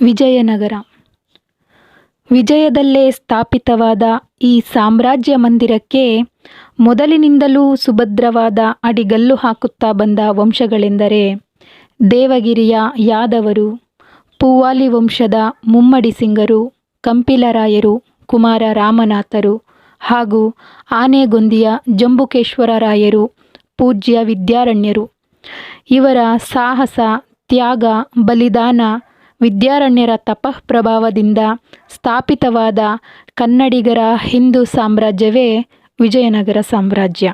ವಿಜಯನಗರ. ವಿಜಯದಲ್ಲೇ ಸ್ಥಾಪಿತವಾದ ಈ ಸಾಮ್ರಾಜ್ಯ ಮಂದಿರಕ್ಕೆ ಮೊದಲಿನಿಂದಲೂ ಸುಭದ್ರವಾದ ಅಡಿಗಲ್ಲು ಹಾಕುತ್ತಾ ಬಂದ ವಂಶಗಳೆಂದರೆ ದೇವಗಿರಿಯ ಯಾದವರು, ಪೂವಾಲಿ ವಂಶದ ಮುಮ್ಮಡಿ ಸಿಂಗರು, ಕಂಪಿಲರಾಯರು, ಕುಮಾರ ರಾಮನಾಥರು ಹಾಗೂ ಆನೆಗೊಂದಿಯ ಜಂಬುಕೇಶ್ವರರಾಯರು, ಪೂಜ್ಯ ವಿದ್ಯಾರಣ್ಯರು. ಇವರ ಸಾಹಸ, ತ್ಯಾಗ, ಬಲಿದಾನ, ವಿದ್ಯಾರಣ್ಯರ ತಪಃಪ್ರಭಾವದಿಂದ ಸ್ಥಾಪಿತವಾದ ಕನ್ನಡಿಗರ ಹಿಂದೂ ಸಾಮ್ರಾಜ್ಯವೇ ವಿಜಯನಗರ ಸಾಮ್ರಾಜ್ಯ.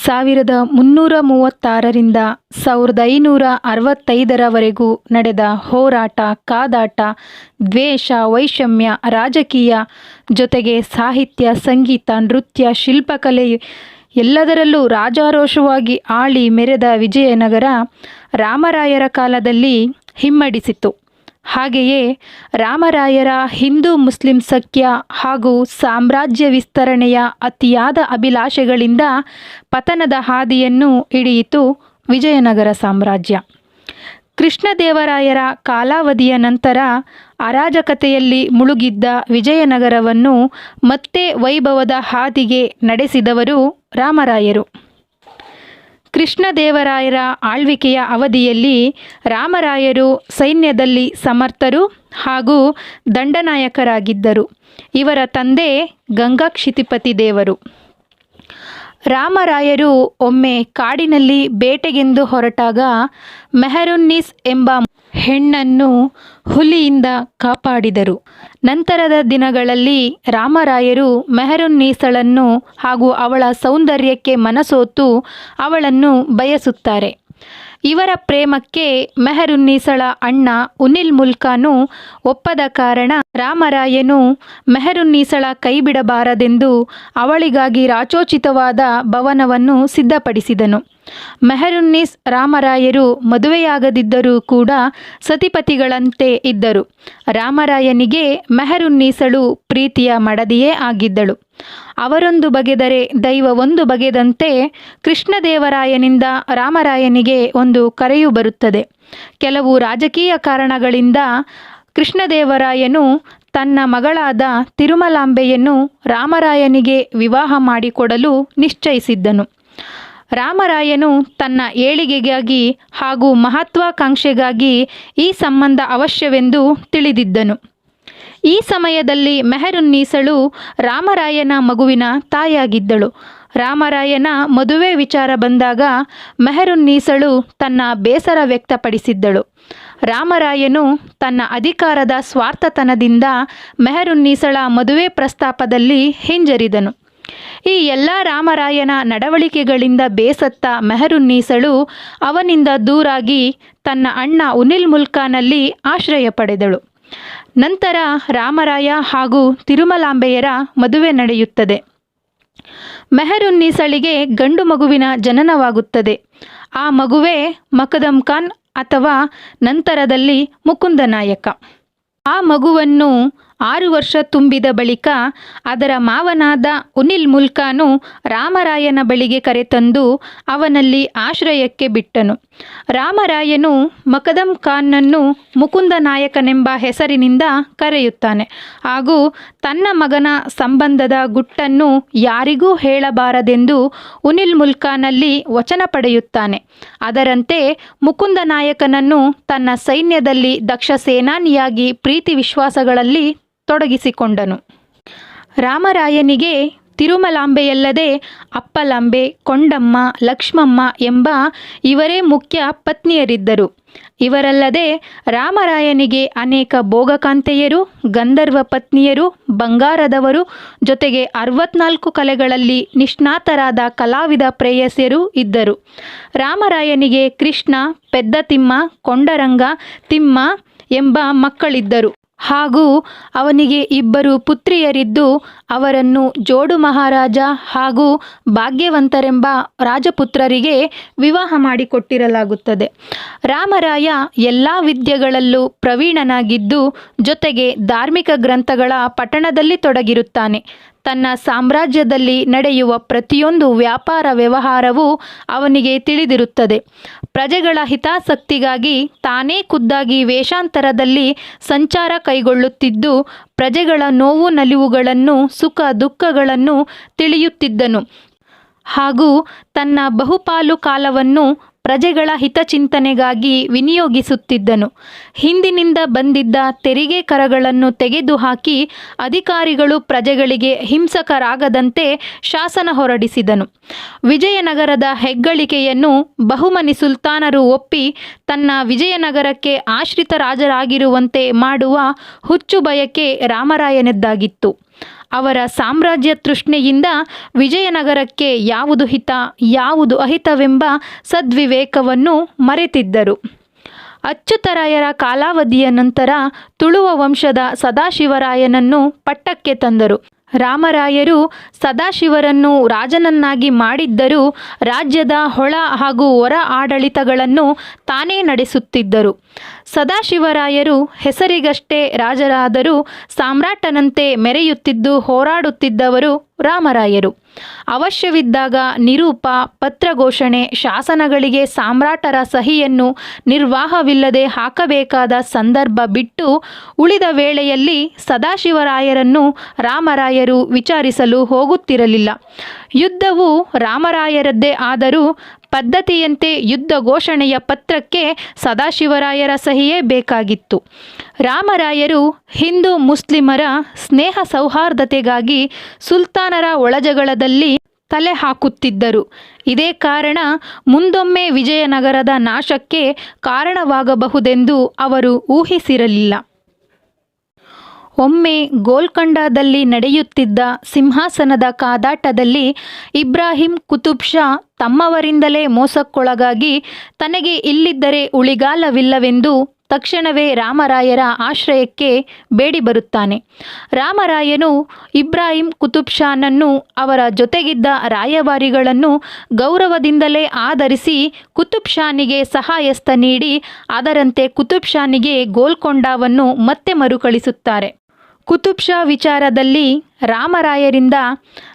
1336ರಿಂದ 1565ರವರೆಗೂ ನಡೆದ ಹೋರಾಟ, ಕಾದಾಟ, ದ್ವೇಷ, ವೈಷಮ್ಯ, ರಾಜಕೀಯ ಜೊತೆಗೆ ಸಾಹಿತ್ಯ, ಸಂಗೀತ, ನೃತ್ಯ, ಶಿಲ್ಪಕಲೆ ಎಲ್ಲದರಲ್ಲೂ ರಾಜಾರೋಷವಾಗಿ ಆಳಿ ಮೆರೆದ ವಿಜಯನಗರ ರಾಮರಾಯರ ಕಾಲದಲ್ಲಿ ಹಿಮ್ಮಡಿಸಿತು. ಹಾಗೆಯೇ ರಾಮರಾಯರ ಹಿಂದೂ ಮುಸ್ಲಿಂ ಸಖ್ಯ ಹಾಗೂ ಸಾಮ್ರಾಜ್ಯ ವಿಸ್ತರಣೆಯ ಅತಿಯಾದ ಅಭಿಲಾಷೆಗಳಿಂದ ಪತನದ ಹಾದಿಯನ್ನು ಹಿಡಿಯಿತು ವಿಜಯನಗರ ಸಾಮ್ರಾಜ್ಯ. ಕೃಷ್ಣದೇವರಾಯರ ಕಾಲಾವಧಿಯ ನಂತರ ಅರಾಜಕತೆಯಲ್ಲಿ ಮುಳುಗಿದ್ದ ವಿಜಯನಗರವನ್ನು ಮತ್ತೆ ವೈಭವದ ಹಾದಿಗೆ ನಡೆಸಿದವರು ರಾಮರಾಯರು. ಕೃಷ್ಣದೇವರಾಯರ ಆಳ್ವಿಕೆಯ ಅವಧಿಯಲ್ಲಿ ರಾಮರಾಯರು ಸೈನ್ಯದಲ್ಲಿ ಸಮರ್ಥರು ಹಾಗೂ ದಂಡನಾಯಕರಾಗಿದ್ದರು. ಇವರ ತಂದೆ ಗಂಗಾಕ್ಷಿತಿಪತಿ ದೇವರು. ರಾಮರಾಯರು ಒಮ್ಮೆ ಕಾಡಿನಲ್ಲಿ ಬೇಟೆಗೆಂದು ಹೊರಟಾಗ ಮೆಹರುನ್ನೀಸ್ ಎಂಬ ಹೆಣ್ಣನ್ನು ಹುಲಿಯಿಂದ ಕಾಪಾಡಿದರು. ನಂತರದ ದಿನಗಳಲ್ಲಿ ರಾಮರಾಯರು ಮೆಹರುನ್ನೀಸಳನ್ನು ಹಾಗೂ ಅವಳ ಸೌಂದರ್ಯಕ್ಕೆ ಮನಸೋತು ಅವಳನ್ನು ಬಯಸುತ್ತಾರೆ. ಇವರ ಪ್ರೇಮಕ್ಕೆ ಮೆಹರುನ್ನೀಸಳ ಅಣ್ಣ ಉನಿಲ್ ಮುಲ್ಕಾನು ಒಪ್ಪದ ಕಾರಣ ರಾಮರಾಯನು ಮೆಹರುನ್ನೀಸಳ ಕೈಬಿಡಬಾರದೆಂದು ಅವಳಿಗಾಗಿ ರಾಚೋಚಿತವಾದ ಭವನವನ್ನು ಸಿದ್ಧಪಡಿಸಿದನು. ಮೆಹರುನ್ನೀಸ್ ರಾಮರಾಯರು ಮದುವೆಯಾಗದಿದ್ದರೂ ಕೂಡ ಸತಿಪತಿಗಳಂತೆ ಇದ್ದರು. ರಾಮರಾಯನಿಗೆ ಮೆಹರುನ್ನೀಸಳು ಪ್ರೀತಿಯ ಮಡದಿಯೇ ಆಗಿದ್ದಳು. ಅವರೊಂದು ಬಗೆದರೆ ದೈವ ಒಂದು ಬಗೆದಂತೆ ಕೃಷ್ಣದೇವರಾಯನಿಂದ ರಾಮರಾಯನಿಗೆ ಒಂದು ಕರೆಯು ಬರುತ್ತದೆ. ಕೆಲವು ರಾಜಕೀಯ ಕಾರಣಗಳಿಂದ ಕೃಷ್ಣದೇವರಾಯನು ತನ್ನ ಮಗಳಾದ ತಿರುಮಲಾಂಬೆಯನ್ನು ರಾಮರಾಯನಿಗೆ ವಿವಾಹ ಮಾಡಿಕೊಡಲು ನಿಶ್ಚಯಿಸಿದ್ದನು. ರಾಮರಾಯನು ತನ್ನ ಏಳಿಗೆಗಾಗಿ ಹಾಗೂ ಮಹತ್ವಾಕಾಂಕ್ಷೆಗಾಗಿ ಈ ಸಂಬಂಧ ಅವಶ್ಯವೆಂದು ತಿಳಿದಿದ್ದನು. ಈ ಸಮಯದಲ್ಲಿ ಮೆಹರುನ್ನೀಸಳು ರಾಮರಾಯನ ಮಗುವಿನ ತಾಯಾಗಿದ್ದಳು. ರಾಮರಾಯನ ಮದುವೆ ವಿಚಾರ ಬಂದಾಗ ಮೆಹರುನ್ನೀಸಳು ತನ್ನ ಬೇಸರ ವ್ಯಕ್ತಪಡಿಸಿದ್ದಳು. ರಾಮರಾಯನು ತನ್ನ ಅಧಿಕಾರದ ಸ್ವಾರ್ಥತನದಿಂದ ಮೆಹರುನ್ನೀಸಳ ಮದುವೆ ಪ್ರಸ್ತಾಪದಲ್ಲಿ ಹಿಂಜರಿದನು. ಈ ಎಲ್ಲ ರಾಮರಾಯನ ನಡವಳಿಕೆಗಳಿಂದ ಬೇಸತ್ತ ಮೆಹರುನ್ನೀಸಳು ಅವನಿಂದ ದೂರಾಗಿ ತನ್ನ ಅಣ್ಣ ಉನಿಲ್ ಮುಲ್ಕಾನಲ್ಲಿ ಆಶ್ರಯ ಪಡೆದಳು. ನಂತರ ರಾಮರಾಯ ಹಾಗೂ ತಿರುಮಲಾಂಬೆಯರ ಮದುವೆ ನಡೆಯುತ್ತದೆ. ಮೆಹರುನ್ನೀಸಳಿಗೆ ಗಂಡು ಮಗುವಿನ ಜನನವಾಗುತ್ತದೆ. ಆ ಮಗುವೇ ಮಕದಮ್ ಖಾನ್ ಅಥವಾ ನಂತರದಲ್ಲಿ ಮುಕುಂದನಾಯಕ. ಆ ಮಗುವನ್ನು 6 ವರ್ಷ ತುಂಬಿದ ಬಳಿಕ ಅದರ ಮಾವನಾದ ಉನಿಲ್ ಮುಲ್ಕಾನು ರಾಮರಾಯನ ಬಳಿಗೆ ಕರೆತಂದು ಅವನಲ್ಲಿ ಆಶ್ರಯಕ್ಕೆ ಬಿಟ್ಟನು. ರಾಮರಾಯನು ಮಕದಮ್ ಖಾನ್ನನ್ನು ಮುಕುಂದನಾಯಕನೆಂಬ ಹೆಸರಿನಿಂದ ಕರೆಯುತ್ತಾನೆ ಹಾಗೂ ತನ್ನ ಮಗನ ಸಂಬಂಧದ ಗುಟ್ಟನ್ನು ಯಾರಿಗೂ ಹೇಳಬಾರದೆಂದು ಉನಿಲ್ ಮುಲ್ಕಾನಲ್ಲಿ ವಚನ ಪಡೆಯುತ್ತಾನೆ. ಅದರಂತೆ ಮುಕುಂದನಾಯಕನನ್ನು ತನ್ನ ಸೈನ್ಯದಲ್ಲಿ ದಕ್ಷ ಸೇನಾನಿಯಾಗಿ ಪ್ರೀತಿ ವಿಶ್ವಾಸಗಳಲ್ಲಿ ತೊಡಗಿಸಿಕೊಂಡನು. ರಾಮರಾಯನಿಗೆ ತಿರುಮಲಾಂಬೆಯಲ್ಲದೆ ಅಪ್ಪಲಾಂಬೆ, ಕೊಂಡಮ್ಮ, ಲಕ್ಷ್ಮಮ್ಮ ಎಂಬ ಇವರೇ ಮುಖ್ಯ ಪತ್ನಿಯರಿದ್ದರು. ಇವರಲ್ಲದೆ ರಾಮರಾಯನಿಗೆ ಅನೇಕ ಭೋಗಕಾಂತೆಯರು, ಗಂಧರ್ವ ಪತ್ನಿಯರು, ಬಂಗಾರದವರು, ಜೊತೆಗೆ 64 ಕಲೆಗಳಲ್ಲಿ ನಿಷ್ಣಾತರಾದ ಕಲಾವಿದ ಪ್ರೇಯಸಿಯರು ಇದ್ದರು. ರಾಮರಾಯನಿಗೆ ಕೃಷ್ಣ, ಪೆದ್ದ ತಿಮ್ಮ, ಕೊಂಡರಂಗ, ತಿಮ್ಮ ಎಂಬ ಮಕ್ಕಳಿದ್ದರು ಹಾಗೂ ಅವನಿಗೆ 2 ಪುತ್ರಿಯರಿದ್ದು ಅವರನ್ನು ಜೋಡು ಮಹಾರಾಜ ಹಾಗೂ ಭಾಗ್ಯವಂತರೆಂಬ ರಾಜಪುತ್ರರಿಗೆ ವಿವಾಹ ಮಾಡಿಕೊಟ್ಟಿರಲಾಗುತ್ತದೆ. ರಾಮರಾಯ ಎಲ್ಲ ವಿದ್ಯೆಗಳಲ್ಲೂ ಪ್ರವೀಣನಾಗಿದ್ದು ಜೊತೆಗೆ ಧಾರ್ಮಿಕ ಗ್ರಂಥಗಳ ಪಠಣದಲ್ಲಿ ತೊಡಗಿರುತ್ತಾನೆ. ತನ್ನ ಸಾಮ್ರಾಜ್ಯದಲ್ಲಿ ನಡೆಯುವ ಪ್ರತಿಯೊಂದು ವ್ಯಾಪಾರ ವ್ಯವಹಾರವೂ ಅವನಿಗೆ ತಿಳಿದಿರುತ್ತದೆ. ಪ್ರಜೆಗಳ ಹಿತಾಸಕ್ತಿಗಾಗಿ ತಾನೇ ಖುದ್ದಾಗಿ ವೇಷಾಂತರದಲ್ಲಿ ಸಂಚಾರ ಕೈಗೊಳ್ಳುತ್ತಿದ್ದು ಪ್ರಜೆಗಳ ನೋವು ನಲಿವುಗಳನ್ನು ಸುಖ ದುಃಖಗಳನ್ನು ತಿಳಿಯುತ್ತಿದ್ದನು ಹಾಗೂ ತನ್ನ ಬಹುಪಾಲು ಕಾಲವನ್ನು ಪ್ರಜೆಗಳ ಹಿತಚಿಂತನೆಗಾಗಿ ವಿನಿಯೋಗಿಸುತ್ತಿದ್ದನು. ಹಿಂದಿನಿಂದ ಬಂದಿದ್ದ ತೆರಿಗೆ ಕರಗಳನ್ನು ತೆಗೆದುಹಾಕಿ ಅಧಿಕಾರಿಗಳು ಪ್ರಜೆಗಳಿಗೆ ಹಿಂಸಕರಾಗದಂತೆ ಶಾಸನ ಹೊರಡಿಸಿದನು. ವಿಜಯನಗರದ ಹೆಗ್ಗಳಿಕೆಯನ್ನು ಬಹುಮನಿ ಸುಲ್ತಾನರು ಒಪ್ಪಿ ತನ್ನ ವಿಜಯನಗರಕ್ಕೆ ಆಶ್ರಿತ ರಾಜರಾಗಿರುವಂತೆ ಮಾಡುವ ಹುಚ್ಚು ಬಯಕೆ ರಾಮರಾಯನದ್ದಾಗಿತ್ತು. ಅವರ ಸಾಮ್ರಾಜ್ಯ ತೃಷ್ಣೆಯಿಂದ ವಿಜಯನಗರಕ್ಕೆ ಯಾವುದು ಹಿತ ಯಾವುದು ಅಹಿತವೆಂಬ ಸದ್ವಿವೇಕವನ್ನು ಮರೆತಿದ್ದರು. ಅಚ್ಯುತರಾಯರ ಕಾಲಾವಧಿಯ ನಂತರ ತುಳುವ ವಂಶದ ಸದಾಶಿವರಾಯನನ್ನು ಪಟ್ಟಕ್ಕೆ ತಂದರು. ರಾಮರಾಯರು ಸದಾಶಿವರನ್ನು ರಾಜನನ್ನಾಗಿ ಮಾಡಿದ್ದರೂ ರಾಜ್ಯದ ಒಳ ಹಾಗೂ ಹೊರ ಆಡಳಿತಗಳನ್ನು ತಾನೇ ನಡೆಸುತ್ತಿದ್ದರು. ಸದಾಶಿವರಾಯರು ಹೆಸರಿಗಷ್ಟೇ ರಾಜರಾದರೂ ಸಾಮ್ರಾಟನಂತೆ ಮೆರೆಯುತ್ತಿದ್ದು ಹೋರಾಡುತ್ತಿದ್ದವರು ರಾಮರಾಯರು. ಅವಶ್ಯವಿದ್ದಾಗ ನಿರೂಪ, ಪತ್ರಘೋಷಣೆ, ಶಾಸನಗಳಿಗೆ ಸಾಮ್ರಾಟರ ಸಹಿಯನ್ನು ನಿರ್ವಾಹವಿಲ್ಲದೆ ಹಾಕಬೇಕಾದ ಸಂದರ್ಭ ಬಿಟ್ಟು ಉಳಿದ ವೇಳೆಯಲ್ಲಿ ಸದಾಶಿವರಾಯರನ್ನು ರಾಮರಾಯರು ವಿಚಾರಿಸಲು ಹೋಗುತ್ತಿರಲಿಲ್ಲ. ಯುದ್ಧವು ರಾಮರಾಯರದ್ದೇ ಆದರೂ ಪದ್ಧತಿಯಂತೆ ಯುದ್ಧ ಘೋಷಣೆಯ ಪತ್ರಕ್ಕೆ ಸದಾಶಿವರಾಯರ ಸಹಿಯೇ ಬೇಕಾಗಿತ್ತು. ರಾಮರಾಯರು ಹಿಂದೂ ಮುಸ್ಲಿಮರ ಸ್ನೇಹ ಸೌಹಾರ್ದತೆಗಾಗಿ ಸುಲ್ತಾನರ ಒಳಜಗಳದಲ್ಲಿ ತಲೆ ಹಾಕುತ್ತಿದ್ದರು. ಇದೇ ಕಾರಣ ಮುಂದೊಮ್ಮೆ ವಿಜಯನಗರದ ನಾಶಕ್ಕೆ ಕಾರಣವಾಗಬಹುದೆಂದು ಅವರು ಊಹಿಸಿರಲಿಲ್ಲ. ಒಮ್ಮೆ ಗೋಲ್ಕೊಂಡದಲ್ಲಿ ನಡೆಯುತ್ತಿದ್ದ ಸಿಂಹಾಸನದ ಕಾದಾಟದಲ್ಲಿ ಇಬ್ರಾಹಿಂ ಕುತುಬ್ ಶಾ ತಮ್ಮವರಿಂದಲೇ ಮೋಸಕ್ಕೊಳಗಾಗಿ ತನಗೆ ಇಲ್ಲಿದ್ದರೆ ಉಳಿಗಾಲವಿಲ್ಲವೆಂದು ತಕ್ಷಣವೇ ರಾಮರಾಯರ ಆಶ್ರಯಕ್ಕೆ ಬೇಡಿ ಬರುತ್ತಾನೆ. ರಾಮರಾಯನು ಇಬ್ರಾಹಿಂ ಕುತುಬ್ ಶಾನನ್ನು ಅವರ ಜೊತೆಗಿದ್ದ ರಾಯಭಾರಿಗಳನ್ನು ಗೌರವದಿಂದಲೇ ಆಧರಿಸಿ ಕುತುಬ್ ಶಾನಿಗೆ ಸಹಾಯಸ್ತ ನೀಡಿ ಅದರಂತೆ ಕುತುಬ್ ಶಾನಿಗೆ ಗೋಲ್ಕೊಂಡವನ್ನು ಮತ್ತೆ ಮರುಕಳಿಸುತ್ತಾರೆ. ಕುತುಬ್ ಶಾ ವಿಚಾರದಲ್ಲಿ ರಾಮರಾಯರಿಂದ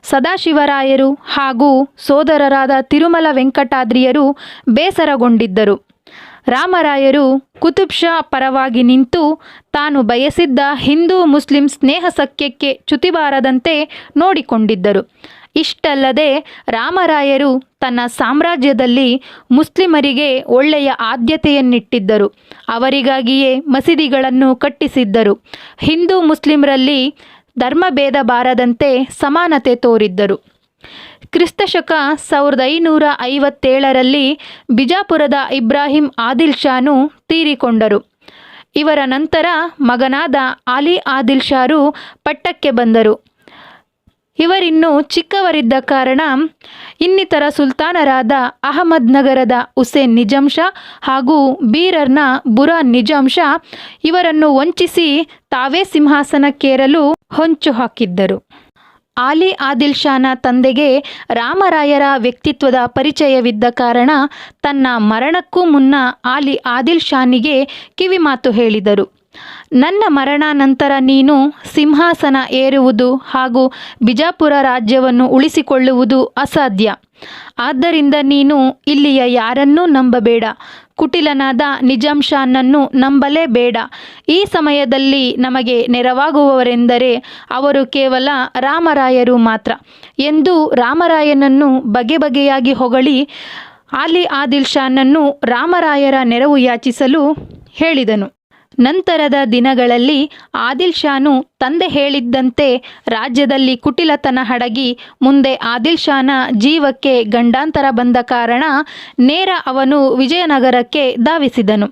ಸದಾಶಿವರಾಯರು ಹಾಗೂ ಸೋದರರಾದ ತಿರುಮಲ ವೆಂಕಟಾದ್ರಿಯರು ಬೇಸರಗೊಂಡಿದ್ದರು. ರಾಮರಾಯರು ಕುತುಬ್ ಶಾ ಪರವಾಗಿ ನಿಂತು ತಾನು ಬಯಸಿದ್ದ ಹಿಂದೂ ಮುಸ್ಲಿಂ ಸ್ನೇಹ ಸಖ್ಯಕ್ಕೆ ಚ್ಯುತಿಬಾರದಂತೆ ನೋಡಿಕೊಂಡಿದ್ದರು. ಇಷ್ಟಲ್ಲದೆ ರಾಮರಾಯರು ತನ್ನ ಸಾಮ್ರಾಜ್ಯದಲ್ಲಿ ಮುಸ್ಲಿಮರಿಗೆ ಒಳ್ಳೆಯ ಆದ್ಯತೆಯನ್ನಿಟ್ಟಿದ್ದರು. ಅವರಿಗಾಗಿಯೇ ಮಸೀದಿಗಳನ್ನು ಕಟ್ಟಿಸಿದ್ದರು. ಹಿಂದೂ ಮುಸ್ಲಿಮರಲ್ಲಿ ಧರ್ಮಭೇದ ಬಾರದಂತೆ ಸಮಾನತೆ ತೋರಿದ್ದರು. ಕ್ರಿಸ್ತಶಕ 1557ರಲ್ಲಿ ಬಿಜಾಪುರದ ಇಬ್ರಾಹಿಂ ಆದಿಲ್ ಶಾನು ತೀರಿಕೊಂಡರು. ಇವರ ನಂತರ ಮಗನಾದ ಆಲಿ ಆದಿಲ್ ಶಾರು ಪಟ್ಟಕ್ಕೆ ಬಂದರು. ಇವರಿನ್ನೂ ಚಿಕ್ಕವರಿದ್ದ ಕಾರಣ ಇನ್ನಿತರ ಸುಲ್ತಾನರಾದ ಅಹಮದ್ ನಗರದ ಹುಸೇನ್ ನಿಜಾಂ ಶಾ ಹಾಗೂ ಬೀರರ್ನ ಬುರಾನ್ ನಿಜಾಂ ಶಾ ಇವರನ್ನು ವಂಚಿಸಿ ತಾವೇ ಸಿಂಹಾಸನಕ್ಕೇರಲು ಹೊಂಚು ಹಾಕಿದ್ದರು. ಆಲಿ ಆದಿಲ್ ಶಾನ ತಂದೆಗೆ ರಾಮರಾಯರ ವ್ಯಕ್ತಿತ್ವದ ಪರಿಚಯವಿದ್ದ ಕಾರಣ ತನ್ನ ಮರಣಕ್ಕೂ ಮುನ್ನ ಆಲಿ ಆದಿಲ್ ಶಾನಿಗೆ ಕಿವಿಮಾತು ಹೇಳಿದರು. ನನ್ನ ಮರಣಾನಂತರ ನೀನು ಸಿಂಹಾಸನ ಏರುವುದು ಹಾಗೂ ಬಿಜಾಪುರ ರಾಜ್ಯವನ್ನು ಉಳಿಸಿಕೊಳ್ಳುವುದು ಅಸಾಧ್ಯ. ಆದ್ದರಿಂದ ನೀನು ಇಲ್ಲಿಯ ಯಾರನ್ನೂ ನಂಬಬೇಡ. ಕುಟಿಲನಾದ ನಿಜಾಂ ಶಾನನ್ನು ನಂಬಲೇಬೇಡ. ಈ ಸಮಯದಲ್ಲಿ ನಮಗೆ ನೆರವಾಗುವವರೆಂದರೆ ಅವರು ಕೇವಲ ರಾಮರಾಯರು ಮಾತ್ರ ಎಂದು ರಾಮರಾಯನನ್ನು ಬಗೆ ಬಗೆಯಾಗಿ ಹೊಗಳಿ ಆಲಿ ಆದಿಲ್ ಶಾನನ್ನು ರಾಮರಾಯರ ನೆರವು ಯಾಚಿಸಲು ಹೇಳಿದನು. ನಂತರದ ದಿನಗಳಲ್ಲಿ ಆದಿಲ್ ಶಾನು ತಂದೆ ಹೇಳಿದ್ದಂತೆ ರಾಜ್ಯದಲ್ಲಿ ಕುಟಿಲತನ ಹಡಗಿ ಮುಂದೆ ಆದಿಲ್ ಶಾನ ಜೀವಕ್ಕೆ ಗಂಡಾಂತರ ಬಂದ ಕಾರಣ ನೇರ ಅವನು ವಿಜಯನಗರಕ್ಕೆ ಧಾವಿಸಿದನು.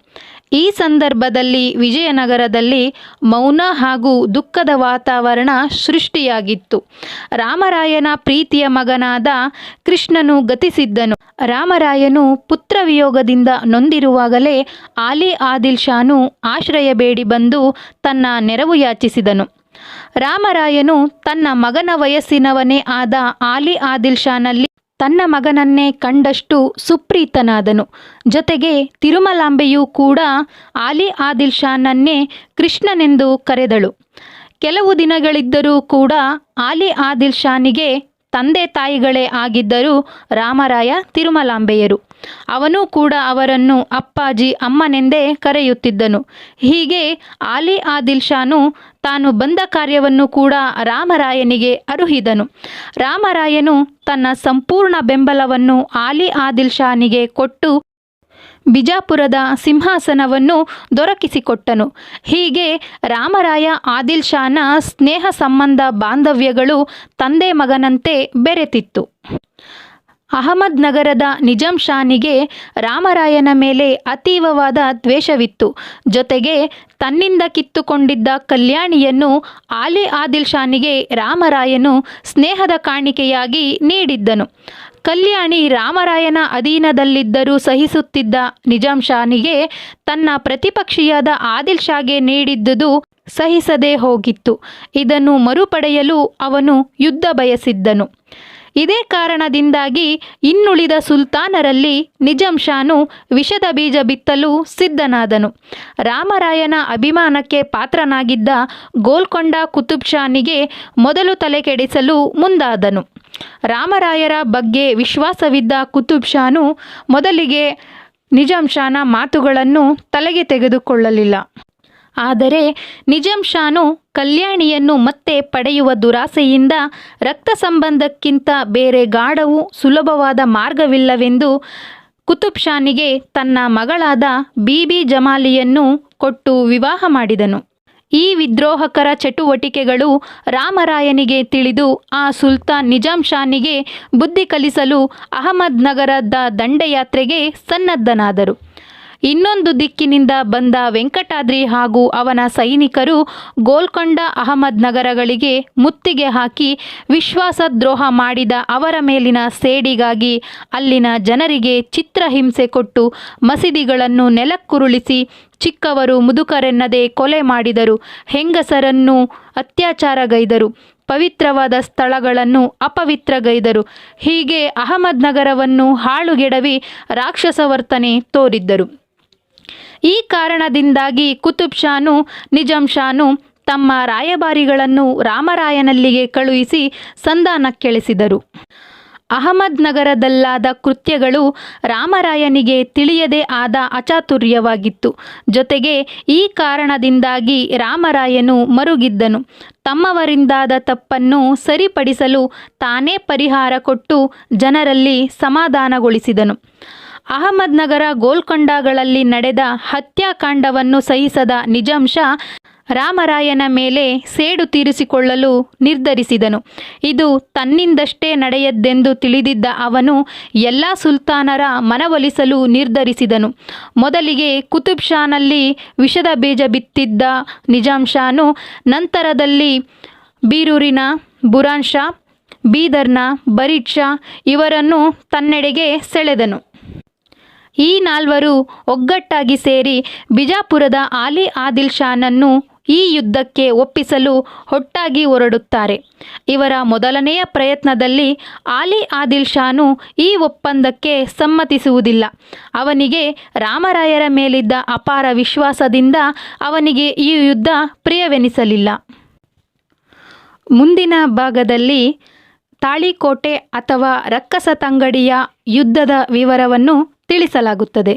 ಈ ಸಂದರ್ಭದಲ್ಲಿ ವಿಜಯನಗರದಲ್ಲಿ ಮೌನ ಹಾಗೂ ದುಃಖದ ವಾತಾವರಣ ಸೃಷ್ಟಿಯಾಗಿತ್ತು. ರಾಮರಾಯನ ಪ್ರೀತಿಯ ಮಗನಾದ ಕೃಷ್ಣನು ಗತಿಸಿದ್ದನು. ರಾಮರಾಯನು ಪುತ್ರವಿಯೋಗದಿಂದ ನೊಂದಿರುವಾಗಲೇ ಆಲಿ ಆದಿಲ್ ಶಾನು ಆಶ್ರಯ ಬೇಡಿ ಬಂದು ತನ್ನ ನೆರವು ಯಾಚಿಸಿದನು. ರಾಮರಾಯನು ತನ್ನ ಮಗನ ವಯಸ್ಸಿನವನೇ ಆದ ಆಲಿ ಆದಿಲ್ ಶಾನಲ್ಲಿ ತನ್ನ ಮಗನನ್ನೇ ಕಂಡಷ್ಟು ಸುಪ್ರೀತನಾದನು. ಜೊತೆಗೆ ತಿರುಮಲಾಂಬೆಯೂ ಕೂಡ ಆಲಿ ಆದಿಲ್ ಶಾನನ್ನೇ ಕೃಷ್ಣನೆಂದು ಕರೆದಳು. ಕೆಲವು ದಿನಗಳಿದ್ದರೂ ಕೂಡ ಆಲಿ ಆದಿಲ್ ಶಾನಿಗೆ ತಂದೆ ತಾಯಿಗಳೇ ಆಗಿದ್ದರು ರಾಮರಾಯ ತಿರುಮಲಾಂಬೆಯರು. ಅವನು ಕೂಡ ಅವರನ್ನು ಅಪ್ಪಾಜಿ ಅಮ್ಮನೆಂದೇ ಕರೆಯುತ್ತಿದ್ದನು. ಹೀಗೆ ಆಲಿ ಆದಿಲ್ ಶಾನು ತಾನು ಬಂದ ಕಾರ್ಯವನ್ನು ಕೂಡ ರಾಮರಾಯನಿಗೆ ಅರುಹಿದನು. ರಾಮರಾಯನು ತನ್ನ ಸಂಪೂರ್ಣ ಬೆಂಬಲವನ್ನು ಆಲಿ ಆದಿಲ್ ಶಾನಿಗೆ ಕೊಟ್ಟು ಬಿಜಾಪುರದ ಸಿಂಹಾಸನವನ್ನು ದೊರಕಿಸಿಕೊಟ್ಟನು. ಹೀಗೆ ರಾಮರಾಯ ಆದಿಲ್ ಶಾನ ಸ್ನೇಹ ಸಂಬಂಧ ಬಾಂಧವ್ಯಗಳು ತಂದೆ ಮಗನಂತೆ ಬೆರೆತಿತ್ತು. ಅಹಮದ್ ನಗರದ ನಿಜಾಂ ಶಾನಿಗೆ ರಾಮರಾಯನ ಮೇಲೆ ಅತೀವವಾದ ದ್ವೇಷವಿತ್ತು. ಜೊತೆಗೆ ತನ್ನಿಂದ ಕಿತ್ತುಕೊಂಡಿದ್ದ ಕಲ್ಯಾಣಿಯನ್ನು ಆಲಿ ಆದಿಲ್ ಶಾನಿಗೆ ರಾಮರಾಯನು ಸ್ನೇಹದ ಕಾಣಿಕೆಯಾಗಿ ನೀಡಿದ್ದನು. ಕಲ್ಯಾಣಿ ರಾಮರಾಯನ ಅಧೀನದಲ್ಲಿದ್ದರೂ ಸಹಿಸುತ್ತಿದ್ದ ನಿಜಾಂ ಶಾನಿಗೆ ತನ್ನ ಪ್ರತಿಪಕ್ಷಿಯಾದ ಆದಿಲ್ ಶಾಗೆ ನೀಡಿದ್ದುದು ಸಹಿಸದೇ ಹೋಗಿತ್ತು. ಇದನ್ನು ಮರುಪಡೆಯಲು ಅವನು ಯುದ್ಧ ಬಯಸಿದ್ದನು. ಇದೇ ಕಾರಣದಿಂದಾಗಿ ಇನ್ನುಳಿದ ಸುಲ್ತಾನರಲ್ಲಿ ನಿಜಾಂ ಶಾನು ವಿಷದ ಬೀಜ ಬಿತ್ತಲು ಸಿದ್ಧನಾದನು. ರಾಮರಾಯನ ಅಭಿಮಾನಕ್ಕೆ ಪಾತ್ರನಾಗಿದ್ದ ಗೋಲ್ಕೊಂಡ ಕುತುಬ್ ಶಾನಿಗೆ ಮೊದಲು ತಲೆಕೆಡಿಸಲು ಮುಂದಾದನು. ರಾಮರಾಯರ ಬಗ್ಗೆ ವಿಶ್ವಾಸವಿದ್ದ ಕುತುಬ್ ಶಾನು ಮೊದಲಿಗೆ ನಿಜಾಂ ಶಾನ ಮಾತುಗಳನ್ನು ತಲೆಗೆ ತೆಗೆದುಕೊಳ್ಳಲಿಲ್ಲ. ಆದರೆ ನಿಜಾಂ ಶಾನು ಕಲ್ಯಾಣಿಯನ್ನು ಮತ್ತೆ ಪಡೆಯುವ ದುರಾಸೆಯಿಂದ ರಕ್ತ ಸಂಬಂಧಕ್ಕಿಂತ ಬೇರೆ ಗಾಢವೂ ಸುಲಭವಾದ ಮಾರ್ಗವಿಲ್ಲವೆಂದು ಕುತುಬ್ ಶಾನಿಗೆ ತನ್ನ ಮಗಳಾದ ಬೀಬಿ ಜಮಾಲಿಯನ್ನು ಕೊಟ್ಟು ವಿವಾಹ ಮಾಡಿದನು. ಈ ವಿದ್ರೋಹಕರ ಚಟುವಟಿಕೆಗಳು ರಾಮರಾಯನಿಗೆ ತಿಳಿದು ಆ ಸುಲ್ತಾನ್ ನಿಜಾಂ ಶಾನಿಗೆ ಬುದ್ಧಿ ಕಲಿಸಲು ಅಹಮದ್ ನಗರದ ದಂಡಯಾತ್ರೆಗೆ ಸನ್ನದ್ಧನಾದರು. ಇನ್ನೊಂದು ದಿಕ್ಕಿನಿಂದ ಬಂದ ವೆಂಕಟಾದ್ರಿ ಹಾಗೂ ಅವನ ಸೈನಿಕರು ಗೋಲ್ಕೊಂಡ ಅಹಮದ್ ನಗರಗಳಿಗೆ ಮುತ್ತಿಗೆ ಹಾಕಿ ವಿಶ್ವಾಸದ್ರೋಹ ಮಾಡಿದ ಅವರ ಮೇಲಿನ ಸೇಡಿಗಾಗಿ ಅಲ್ಲಿನ ಜನರಿಗೆ ಚಿತ್ರಹಿಂಸೆ ಕೊಟ್ಟು ಮಸೀದಿಗಳನ್ನು ನೆಲಕ್ಕುರುಳಿಸಿ ಚಿಕ್ಕವರು ಮುದುಕರೆನ್ನದೆ ಕೊಲೆ ಮಾಡಿದರು. ಹೆಂಗಸರನ್ನು ಅತ್ಯಾಚಾರಗೈದರು. ಪವಿತ್ರವಾದ ಸ್ಥಳಗಳನ್ನು ಅಪವಿತ್ರಗೈದರು. ಹೀಗೆ ಅಹಮದ್ ನಗರವನ್ನು ಹಾಳುಗೆಡವಿ ರಾಕ್ಷಸ ವರ್ತನೆ ತೋರಿದ್ದರು. ಈ ಕಾರಣದಿಂದಾಗಿ ಕುತುಬ್ ಶಾನು ನಿಜಾಂ ಶಾನು ತಮ್ಮ ರಾಯಭಾರಿಗಳನ್ನು ರಾಮರಾಯನಲ್ಲಿಗೆ ಕಳುಹಿಸಿ ಸಂಧಾನಕ್ಕಿಳಿಸಿದರು. ಅಹಮದ್ ನಗರದಲ್ಲಾದ ಕೃತ್ಯಗಳು ರಾಮರಾಯನಿಗೆ ತಿಳಿಯದೇ ಆದ ಅಚಾತುರ್ಯವಾಗಿತ್ತು. ಜೊತೆಗೆ ಈ ಕಾರಣದಿಂದಾಗಿ ರಾಮರಾಯನು ಮರುಗಿದ್ದನು. ತಮ್ಮವರಿಂದಾದ ತಪ್ಪನ್ನು ಸರಿಪಡಿಸಲು ತಾನೇ ಪರಿಹಾರ ಕೊಟ್ಟು ಜನರಲ್ಲಿ ಸಮಾಧಾನಗೊಳಿಸಿದನು. ಅಹಮದ್ ನಗರ ಗೋಲ್ಕೊಂಡಗಳಲ್ಲಿ ನಡೆದ ಹತ್ಯಾಕಾಂಡವನ್ನು ಸಹಿಸದ ನಿಜಾಂ ಶಾ ರಾಮರಾಯನ ಮೇಲೆ ಸೇಡು ತೀರಿಸಿಕೊಳ್ಳಲು ನಿರ್ಧರಿಸಿದನು. ಇದು ತನ್ನಿಂದಷ್ಟೇ ನಡೆಯದ್ದೆಂದು ತಿಳಿದಿದ್ದ ಅವನು ಎಲ್ಲ ಸುಲ್ತಾನರ ಮನವೊಲಿಸಲು ನಿರ್ಧರಿಸಿದನು. ಮೊದಲಿಗೆ ಕುತುಬ್ ಶಾನಲ್ಲಿ ವಿಷದ ಬೀಜ ಬಿತ್ತಿದ್ದ ನಿಜಾಂ ಶಾನು ನಂತರದಲ್ಲಿ ಬೀರೂರಿನ ಬುರಾನ್ ಶಾ, ಬೀದರ್ನ ಬರೀದ್ ಶಾ ಇವರನ್ನು ತನ್ನೆಡೆಗೆ ಸೆಳೆದನು. ಈ ನಾಲ್ವರು ಒಗ್ಗಟ್ಟಾಗಿ ಸೇರಿ ಬಿಜಾಪುರದ ಆಲಿ ಆದಿಲ್ ಶಾನನ್ನು ಈ ಯುದ್ಧಕ್ಕೆ ಒಪ್ಪಿಸಲು ಒಟ್ಟಾಗಿ ಹೊರಡುತ್ತಾರೆ. ಇವರ ಮೊದಲನೆಯ ಪ್ರಯತ್ನದಲ್ಲಿ ಆಲಿ ಆದಿಲ್ ಶಾನು ಈ ಒಪ್ಪಂದಕ್ಕೆ ಸಮ್ಮತಿಸುವುದಿಲ್ಲ. ಅವನಿಗೆ ರಾಮರಾಯರ ಮೇಲಿದ್ದ ಅಪಾರ ವಿಶ್ವಾಸದಿಂದ ಅವನಿಗೆ ಈ ಯುದ್ಧ ಪ್ರಿಯವೆನಿಸಲಿಲ್ಲ. ಮುಂದಿನ ಭಾಗದಲ್ಲಿ ತಾಳಿಕೋಟೆ ಅಥವಾ ರಕ್ಕಸ ತಂಗಡಿಯ ಯುದ್ಧದ ವಿವರವನ್ನು ತಿಳಿಸಲಾಗುತ್ತದೆ.